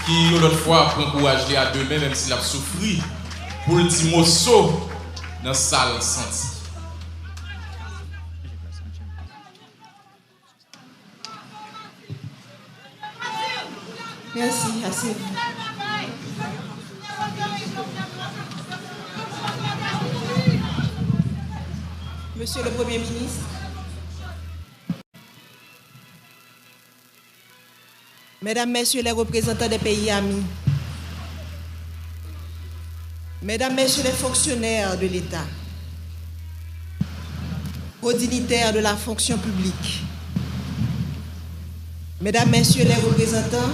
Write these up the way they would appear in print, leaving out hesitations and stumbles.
qui, l'autre fois, prend courage à demain, même s'il a souffert, pour le petit morceau dans la salle senti. Merci, assez. Monsieur le Premier ministre, Mesdames, Messieurs les représentants des pays amis, Mesdames, Messieurs les fonctionnaires de l'État, aux dignitaires de la fonction publique, Mesdames, Messieurs les représentants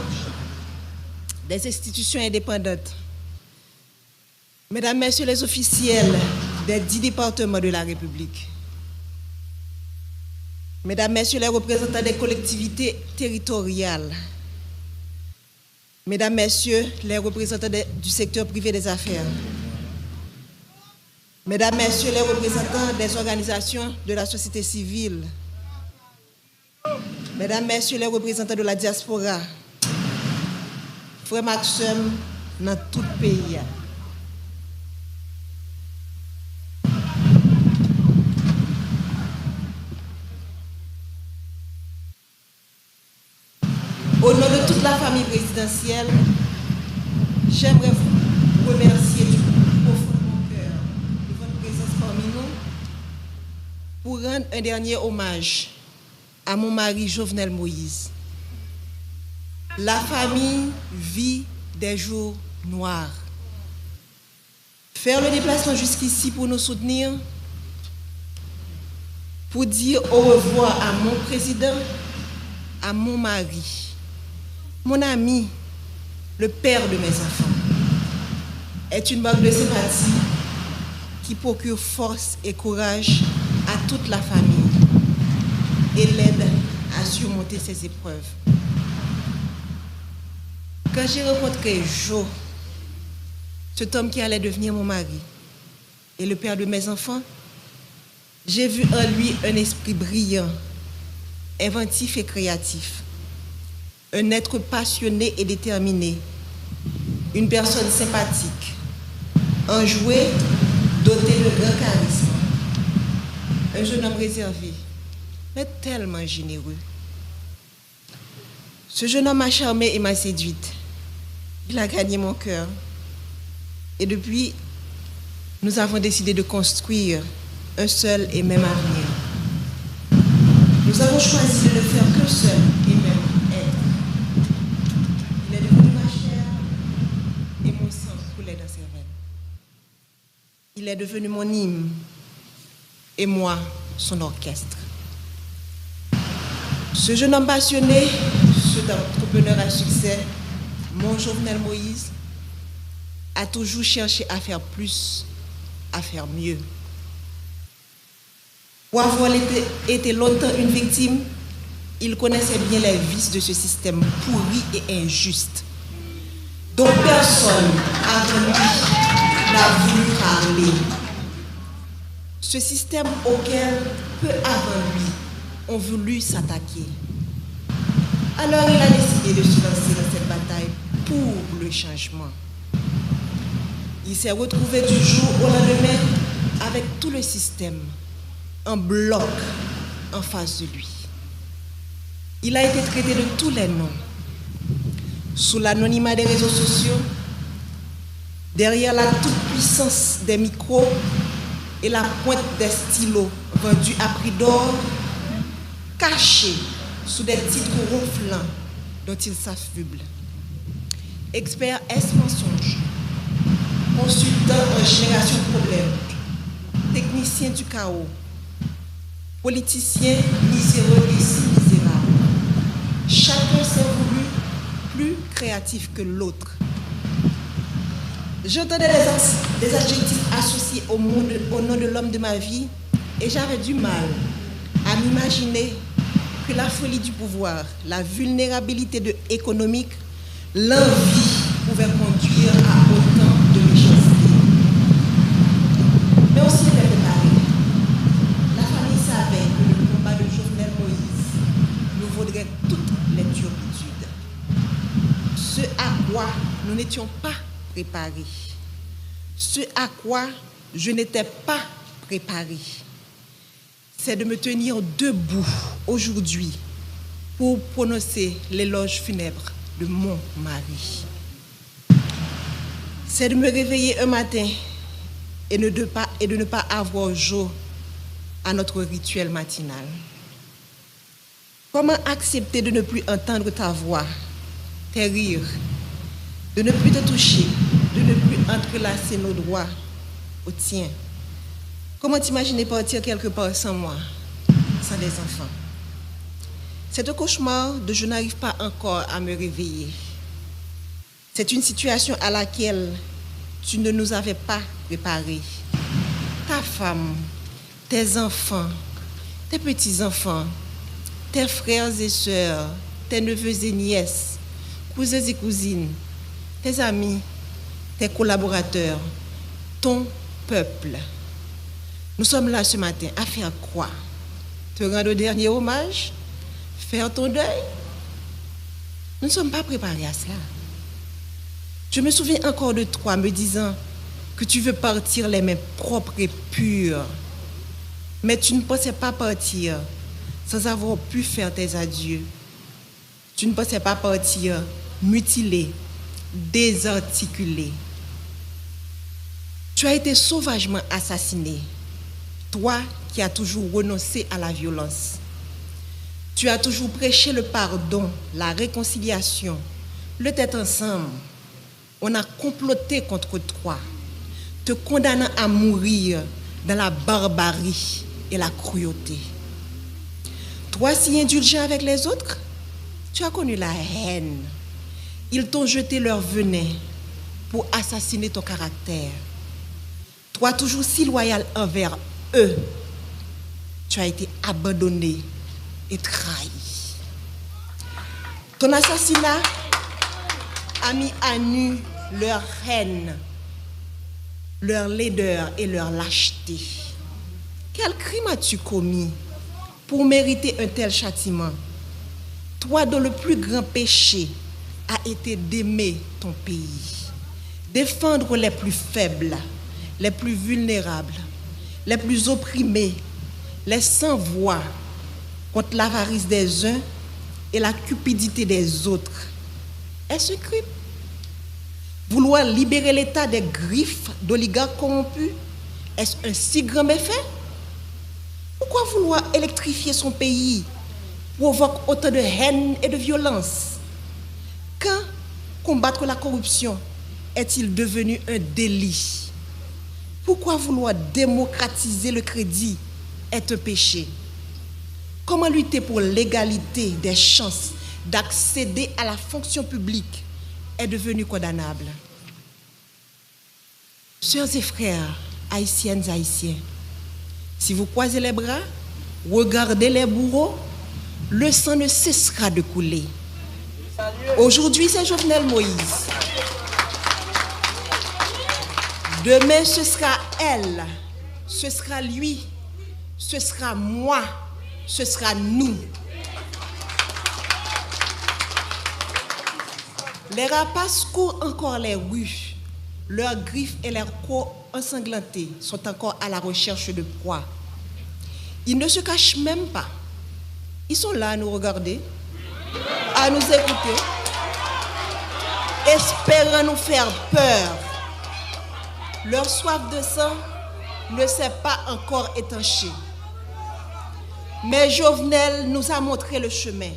des institutions indépendantes, Mesdames, Messieurs les officiels des 10 départements de la République, Mesdames, Messieurs les représentants des collectivités territoriales, Mesdames, Messieurs les représentants du secteur privé des affaires, Mesdames, Messieurs les représentants des organisations de la société civile, Mesdames, Messieurs les représentants de la diaspora, frères Maxime dans tout le pays. Au nom de toute la famille présidentielle, j'aimerais vous remercier du profond de mon cœur de votre présence parmi nous pour rendre un dernier hommage à mon mari Jovenel Moïse. La famille vit des jours noirs. Faire le déplacement jusqu'ici pour nous soutenir, pour dire au revoir à mon président, à mon mari, mon ami, le père de mes enfants, est une marque de sympathie qui procure force et courage à toute la famille et l'aide à surmonter ces épreuves. Quand j'ai rencontré Joe, cet homme qui allait devenir mon mari et le père de mes enfants, j'ai vu en lui un esprit brillant, inventif et créatif, un être passionné et déterminé, une personne sympathique, enjoué, doté de grand charisme, un jeune homme réservé, mais tellement généreux. Ce jeune homme m'a charmée et m'a séduite. Il a gagné mon cœur. Et depuis, nous avons décidé de construire un seul et même avenir. Nous avons choisi de ne faire qu'un seul et même être. Il est devenu ma chair et mon sang coulait dans ses veines. Il est devenu mon hymne et moi, son orchestre. Ce jeune homme passionné, cet entrepreneur à succès, mon Jovenel Moïse, a toujours cherché à faire plus, à faire mieux. Pour avoir été longtemps une victime, il connaissait bien les vices de ce système pourri et injuste, dont personne avant lui n'a voulu parler. Ce système auquel peu avant lui ont voulu s'attaquer. Alors il a décidé de se lancer dans cette bataille pour le changement. Il s'est retrouvé du jour au lendemain avec tout le système en bloc en face de lui. Il a été traité de tous les noms. Sous l'anonymat des réseaux sociaux, derrière la toute-puissance des micros et la pointe des stylos vendus à prix d'or, caché sous des titres ronflants dont il s'affuble. Expert S-mensonge, consultant en génération de problèmes, technicien du chaos, politicien miséreux et si misérable. Chacun s'est voulu plus créatif que l'autre. J'entendais des adjectifs associés au nom de l'homme de ma vie et j'avais du mal à m'imaginer que la folie du pouvoir, la vulnérabilité économique, l'envie pouvaient conduire à autant de méchanceté. Mais aussi était préparé. La famille savait que le combat de Jovenel Moïse nous vaudrait toutes les turpitudes. Ce à quoi nous n'étions pas préparés. Ce à quoi je n'étais pas préparé, c'est de me tenir debout aujourd'hui pour prononcer l'éloge funèbre de mon mari. C'est de me réveiller un matin et de ne pas avoir jour à notre rituel matinal. Comment accepter de ne plus entendre ta voix, tes rires, de ne plus te toucher, de ne plus entrelacer nos doigts au tien? Comment t'imaginer partir quelque part sans moi, sans des enfants? C'est un cauchemar dont je n'arrive pas encore à me réveiller. C'est une situation à laquelle tu ne nous avais pas préparés. Ta femme, tes enfants, tes petits-enfants, tes frères et sœurs, tes neveux et nièces, cousins et cousines, tes amis, tes collaborateurs, ton peuple. Nous sommes là ce matin à faire quoi? Te rendre le dernier hommage? Faire ton deuil? Nous ne sommes pas préparés à cela. Je me souviens encore de toi me disant que tu veux partir les mains propres et pures. Mais tu ne pensais pas partir sans avoir pu faire tes adieux. Tu ne pensais pas partir mutilé, désarticulé. Tu as été sauvagement assassiné. Toi qui as toujours renoncé à la violence. Tu as toujours prêché le pardon, la réconciliation, le tête ensemble. On a comploté contre toi, te condamnant à mourir dans la barbarie et la cruauté. Toi, si indulgent avec les autres, tu as connu la haine. Ils t'ont jeté leur venin pour assassiner ton caractère. Toi, toujours si loyal envers eux, tu as été abandonné et trahi. Ton assassinat a mis à nu leur haine, leur laideur et leur lâcheté. Quel crime as-tu commis pour mériter un tel châtiment? Toi dont le plus grand péché a été d'aimer ton pays, défendre les plus faibles, les plus vulnérables, les plus opprimés, les sans-voix, contre l'avarice des uns et la cupidité des autres. Est-ce un crime? Vouloir libérer l'État des griffes d'oligarques corrompus, est-ce un si grand méfait? Pourquoi vouloir électrifier son pays provoque autant de haine et de violence? Quand combattre la corruption est-il devenu un délit? Pourquoi vouloir démocratiser le crédit est un péché? Comment lutter pour l'égalité des chances d'accéder à la fonction publique est devenu condamnable? Sœurs et frères, haïtiennes, haïtiens, si vous croisez les bras, regardez les bourreaux, le sang ne cessera de couler. Aujourd'hui, c'est Jovenel Moïse. Demain, ce sera elle, ce sera lui, ce sera moi, ce sera nous. Les rapaces courent encore les rues. Leurs griffes et leurs crocs ensanglantés sont encore à la recherche de proie. Ils ne se cachent même pas. Ils sont là à nous regarder, à nous écouter, espérant nous faire peur. Leur soif de sang ne s'est pas encore étanchée. Mais Jovenel nous a montré le chemin.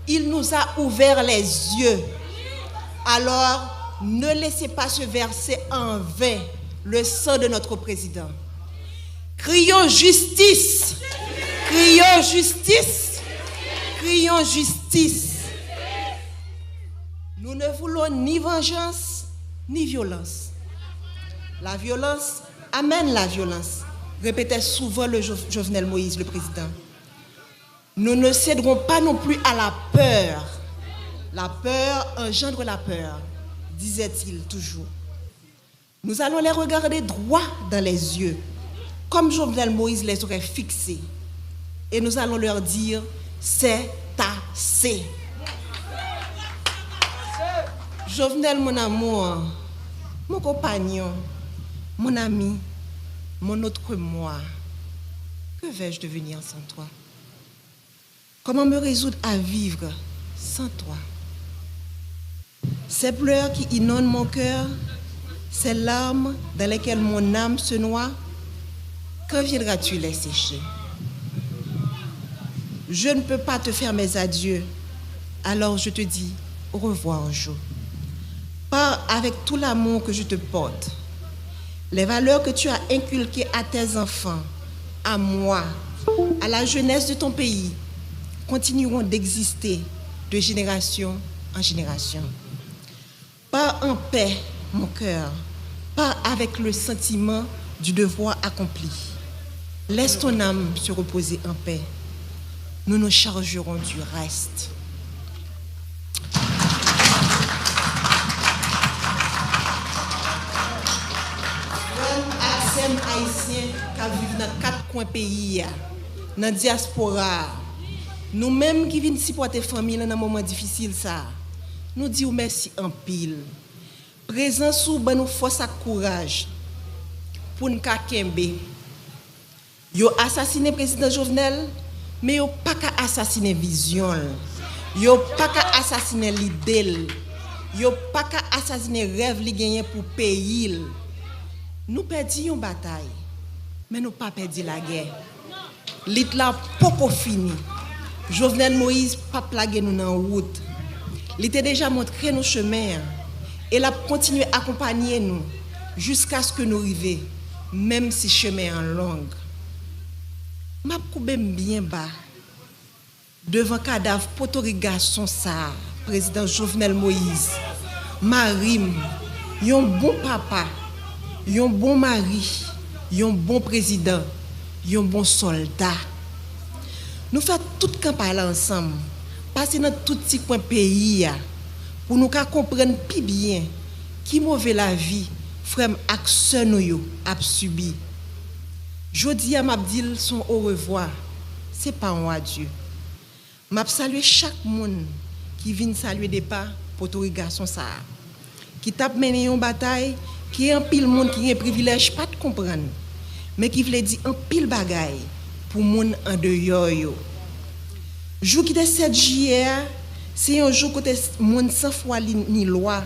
Il nous a ouvert les yeux. Alors, ne laissez pas se verser en vain le sang de notre président. Crions justice! Crions justice! Crions justice! Nous ne voulons ni vengeance, ni violence. La violence amène la violence, répétait souvent le Jovenel Moïse, le président. Nous ne céderons pas non plus à la peur. La peur engendre la peur, disait-il toujours. Nous allons les regarder droit dans les yeux, comme Jovenel Moïse les aurait fixés. Et nous allons leur dire, c'est assez. Jovenel, mon amour, mon compagnon, mon ami, mon autre moi, que vais-je devenir sans toi? Comment me résoudre à vivre sans toi? Ces pleurs qui inondent mon cœur, ces larmes dans lesquelles mon âme se noie, quand viendras-tu les sécher? Je ne peux pas te faire mes adieux, alors je te dis au revoir, Jo. Pars avec tout l'amour que je te porte. Les valeurs que tu as inculquées à tes enfants, à moi, à la jeunesse de ton pays, continueront d'exister de génération en génération. Pars en paix, mon cœur. Pars avec le sentiment du devoir accompli. Laisse ton âme se reposer en paix. Nous nous chargerons du reste. Accès haïtien qui vivent dans 4 coins pays, dans la diaspora, nous-mêmes qui venons supporter la famille dans un moment difficile, nous disons merci en pile. Présent sous nous force et courage pour nous kembe. Yo assassiné le président Jovenel, mais yo pas qu'à assassiner vision. Yo pas qu'à assassiner l'idée. Yo pas qu'à assassiner rêve li gagné pour pays. Nous perdons une bataille, mais nous pas perdu la guerre. L'Itla poko fini. Jovenel Moïse pas plagué nous dans route. Il était déjà montré nos chemins et l'a continué à accompagner nous jusqu'à ce que nous arrivions, même si chemin en longue. M'a coupé bien bas devant cadavre potorigasson ça, président Jovenel Moïse. Marim, yon bon papa, yon bon mari, yon bon président, yon bon soldat. Nous faisons tout campagne ensemble, passer dans tout petit coin pays pour nous comprendre plus bien qui mauvais la vie frère ak sœur nous a subi. Jodi a m'a dit son au revoir, c'est pas un adieu. M'a saluer chaque monde qui vient saluer des pas pour tout garçon ça. Qui tape mené une bataille, qui est un pile monde qui a un privilège pas de comprendre, mais qui veut dire un pile bagaille pour monde en dehors yo. Jour qui est 7 juillet, c'est un jour côté monde sans foi ni loi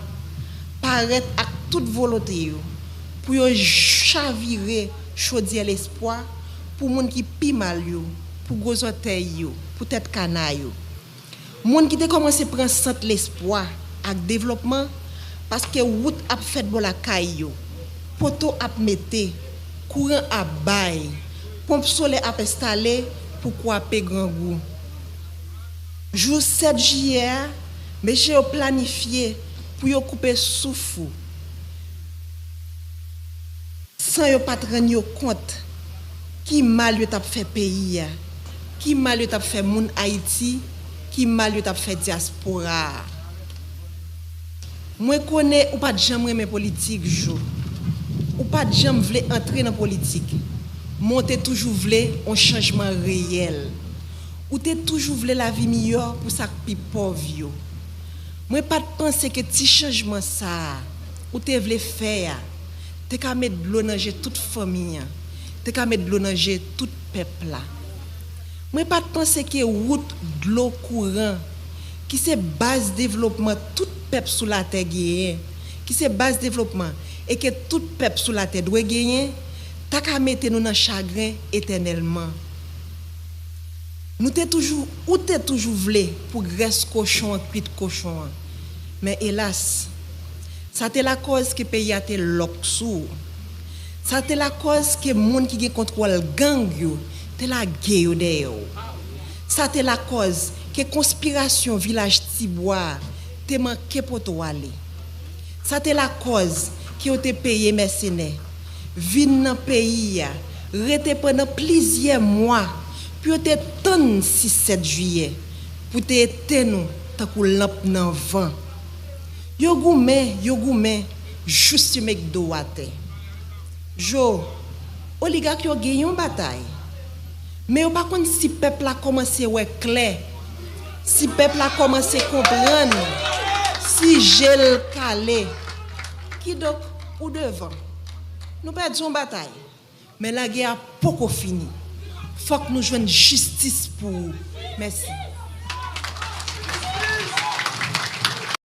paraître avec toute volonté yo pour yo chavirer chaudier l'espoir pour monde qui pi mal yo, pour gros orteil yo, pour tête canaille yo. Monde qui a commencé prendre centre l'espoir avec développement parce que route a fait bon la caille yo, poteau a metté, courant a bail, pompe solaire a installé pour couper grand goût. Jour 7 juillet, monsieur a planifié pour yo couper souffle. Sans yo pas rendre compte qui mal yo t'a fait pays, qui mal yo t'a fait moun Haïti, qui mal yo t'a fait diaspora. Moi connais ou pas de jamais aimer politique jo. Ou pas de jamais vle entrer dans politique. Monter toujours vle un changement réel. Ou t'es toujours vle la vie meilleure pour ça pi pauvre yo. Moi pas de penser que petit changement ça ou t'es vle faire. T'es qu'à mettre de l'eau dans toute famille. T'es qu'à mettre de l'eau dans tout peuple là. Moi pas de penser que route de l'eau courant qui c'est base développement tout peuple sous la terre gagne, qui c'est base développement et que tout peuple sous la terre doit gagner, t'as qu'à mettre nous dans chagrin éternellement. Nous t'es toujours ou t'es toujours voulu pour graisse cochon cuite cochon. Mais hélas, ça c'est la cause que pays a été lock sous. Ça c'est la cause que monde qui contrôle gang yo, c'est la guerre de. Ça c'est la cause que conspiration village Tibois te manqué pour toi aller. Ça c'est la cause qui ont été payé mercenaires. Vinn dans pays rete pendant plusieurs mois puis te ton 6-7 juillet pour te éteindre nous tant que lampe dans vent. Yo goumé juste mek do wate. Jo oligarque yo gagné une bataille. Mais yo pas connait si peuple a commencé ouais clair. Si peuple a commencé comprendre, Si j'ai le calé, qui donc ou devant? Nous perdons une bataille. Mais la guerre n'a pas fini. Il faut que nous jouions justice pour. Merci.